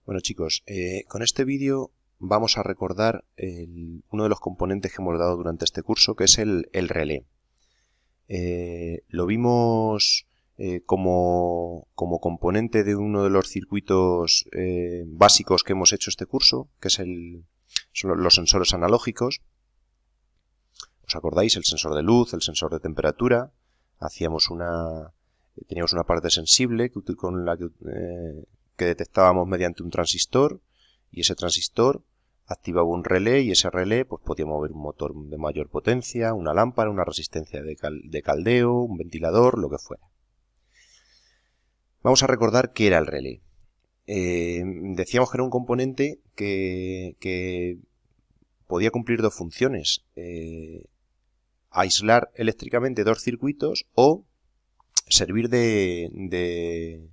Bueno chicos, con este vídeo vamos a recordar uno de los componentes que hemos dado durante este curso, que es el relé. Lo vimos como componente de uno de los circuitos básicos que hemos hecho este curso, que son los sensores analógicos. ¿Os acordáis? El sensor de luz, el sensor de temperatura. Teníamos una parte sensible con la que detectábamos mediante un transistor, y ese transistor activaba un relé, y ese relé pues podía mover un motor de mayor potencia, una lámpara, una resistencia de caldeo, un ventilador, lo que fuera. Vamos a recordar qué era el relé. Decíamos que era un componente que podía cumplir dos funciones: aislar eléctricamente dos circuitos o servir de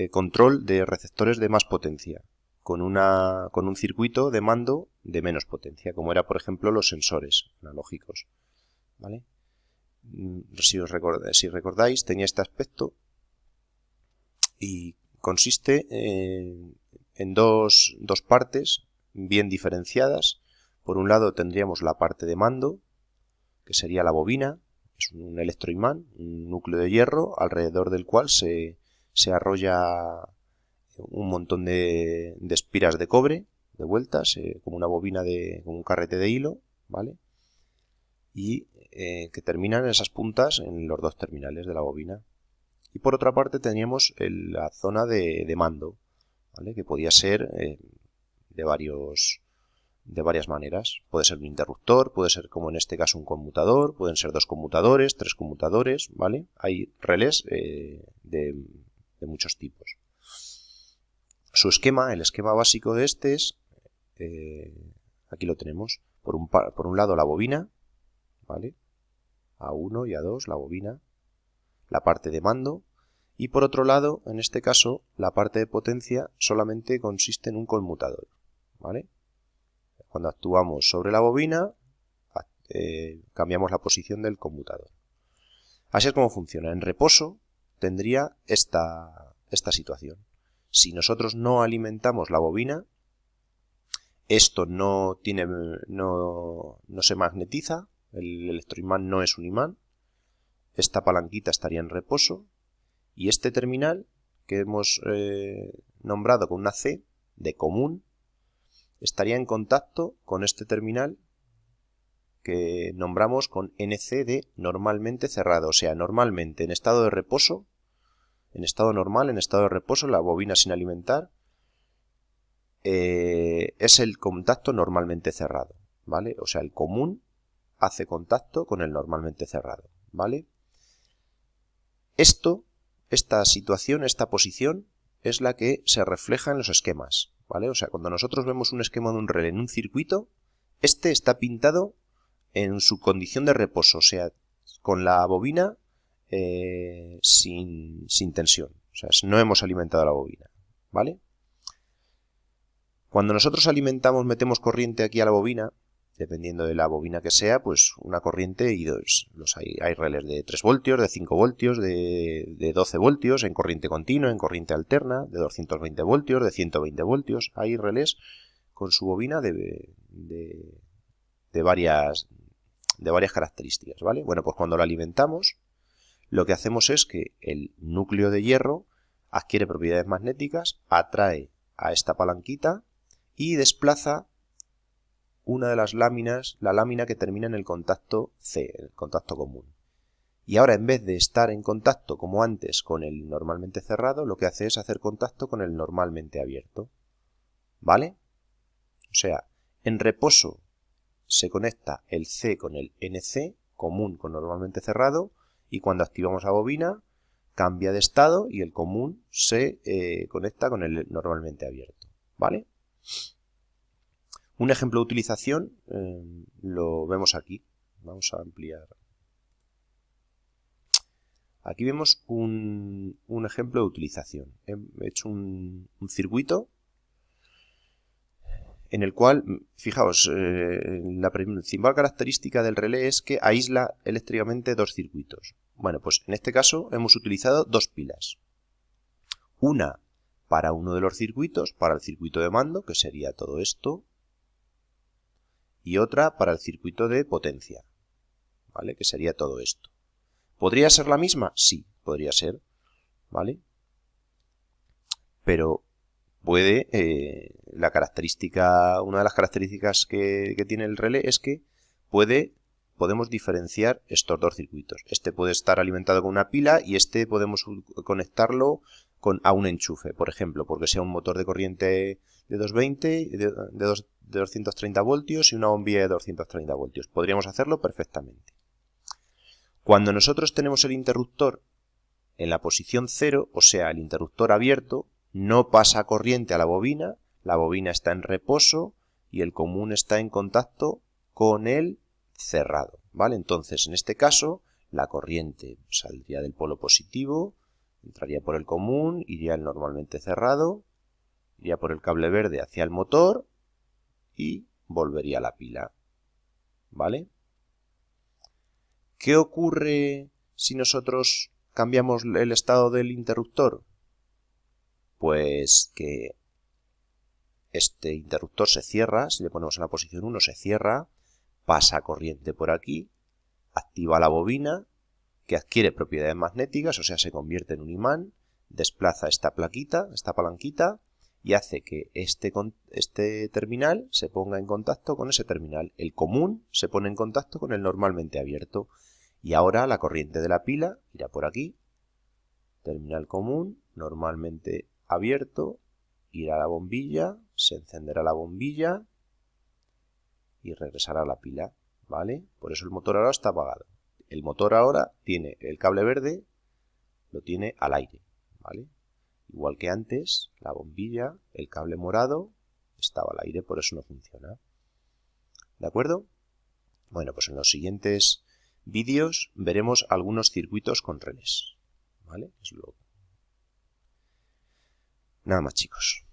control de receptores de más potencia, con un circuito de mando de menos potencia, como era por ejemplo los sensores analógicos, ¿vale? Si recordáis, tenía este aspecto y consiste en dos partes bien diferenciadas. Por un lado tendríamos la parte de mando, que sería la bobina. Es un electroimán, un núcleo de hierro alrededor del cual se arrolla un montón de espiras de cobre, de vueltas, como una bobina, como un carrete de hilo, ¿vale? Y que terminan esas puntas en los dos terminales de la bobina. Y por otra parte teníamos la zona de mando, ¿vale? Que podía ser de varias maneras. Puede ser un interruptor, puede ser, como en este caso, un conmutador, pueden ser dos conmutadores, tres conmutadores, ¿vale? Hay relés de muchos tipos. Su esquema, el esquema básico de este es, aquí lo tenemos, por un lado la bobina, ¿vale? A1 y A2, la bobina, la parte de mando, y por otro lado, en este caso, la parte de potencia solamente consiste en un conmutador, ¿vale? Cuando actuamos sobre la bobina, cambiamos la posición del conmutador. Así es como funciona. En reposo tendría esta situación. Si nosotros no alimentamos la bobina, esto no se magnetiza, el electroimán no es un imán, esta palanquita estaría en reposo, y este terminal, que hemos nombrado con una C de común, estaría en contacto con este terminal que nombramos con NC de normalmente cerrado. O sea, normalmente en estado de reposo, en estado normal, en estado de reposo, la bobina sin alimentar, es el contacto normalmente cerrado, ¿vale? O sea, el común hace contacto con el normalmente cerrado, ¿vale? Esta situación, esta posición, es la que se refleja en los esquemas, ¿vale? O sea, cuando nosotros vemos un esquema de un relé en un circuito, este está pintado en su condición de reposo, o sea, con la bobina sin tensión. O sea, no hemos alimentado la bobina, ¿vale? Cuando nosotros metemos corriente aquí a la bobina, dependiendo de la bobina que sea, pues una corriente y hay relés de 3 voltios, de 5 voltios, de 12 voltios, en corriente continua, en corriente alterna, de 220 voltios, de 120 voltios. Hay relés con su bobina de varias características, ¿vale? Bueno, pues cuando la alimentamos, lo que hacemos es que el núcleo de hierro adquiere propiedades magnéticas, atrae a esta palanquita y desplaza una de las láminas, la lámina que termina en el contacto C, el contacto común. Y ahora, en vez de estar en contacto como antes con el normalmente cerrado, lo que hace es hacer contacto con el normalmente abierto, ¿vale? O sea, en reposo se conecta el C con el NC, común con normalmente cerrado, y cuando activamos la bobina cambia de estado y el común se conecta con el normalmente abierto, ¿vale? Un ejemplo de utilización lo vemos aquí. Vamos a ampliar. Aquí vemos un ejemplo de utilización. He hecho un circuito en el cual, fijaos, la principal característica del relé es que aísla eléctricamente dos circuitos. Bueno, pues en este caso hemos utilizado dos pilas. Una para uno de los circuitos, para el circuito de mando, que sería todo esto, y otra para el circuito de potencia, ¿vale? Que sería todo esto. ¿Podría ser la misma? Sí, podría ser, ¿vale? Pero puede, una de las características que tiene el relé es que podemos diferenciar estos dos circuitos. Este puede estar alimentado con una pila y este podemos conectarlo a un enchufe, por ejemplo, porque sea un motor de corriente de 220, de 230 voltios y una bombilla de 230 voltios. Podríamos hacerlo perfectamente. Cuando nosotros tenemos el interruptor en la posición 0, o sea, el interruptor abierto, no pasa corriente a la bobina está en reposo y el común está en contacto con el cerrado, ¿vale? Entonces, en este caso, la corriente saldría del polo positivo, entraría por el común, iría al normalmente cerrado, iría por el cable verde hacia el motor y volvería a la pila, ¿vale? ¿Qué ocurre si nosotros cambiamos el estado del interruptor? Pues que este interruptor se cierra, si le ponemos en la posición 1 se cierra, pasa corriente por aquí, activa la bobina, que adquiere propiedades magnéticas, o sea, se convierte en un imán, desplaza esta plaquita, esta palanquita, y hace que este terminal se ponga en contacto con ese terminal. El común se pone en contacto con el normalmente abierto. Y ahora la corriente de la pila irá por aquí, terminal común, normalmente abierto, irá a la bombilla, se encenderá la bombilla y regresará a la pila, ¿vale? Por eso el motor ahora está apagado. El motor ahora tiene el cable verde, lo tiene al aire, ¿vale? Igual que antes, la bombilla, el cable morado, estaba al aire, por eso no funciona. ¿De acuerdo? Bueno, pues en los siguientes vídeos veremos algunos circuitos con relés, ¿vale? Nada más, chicos.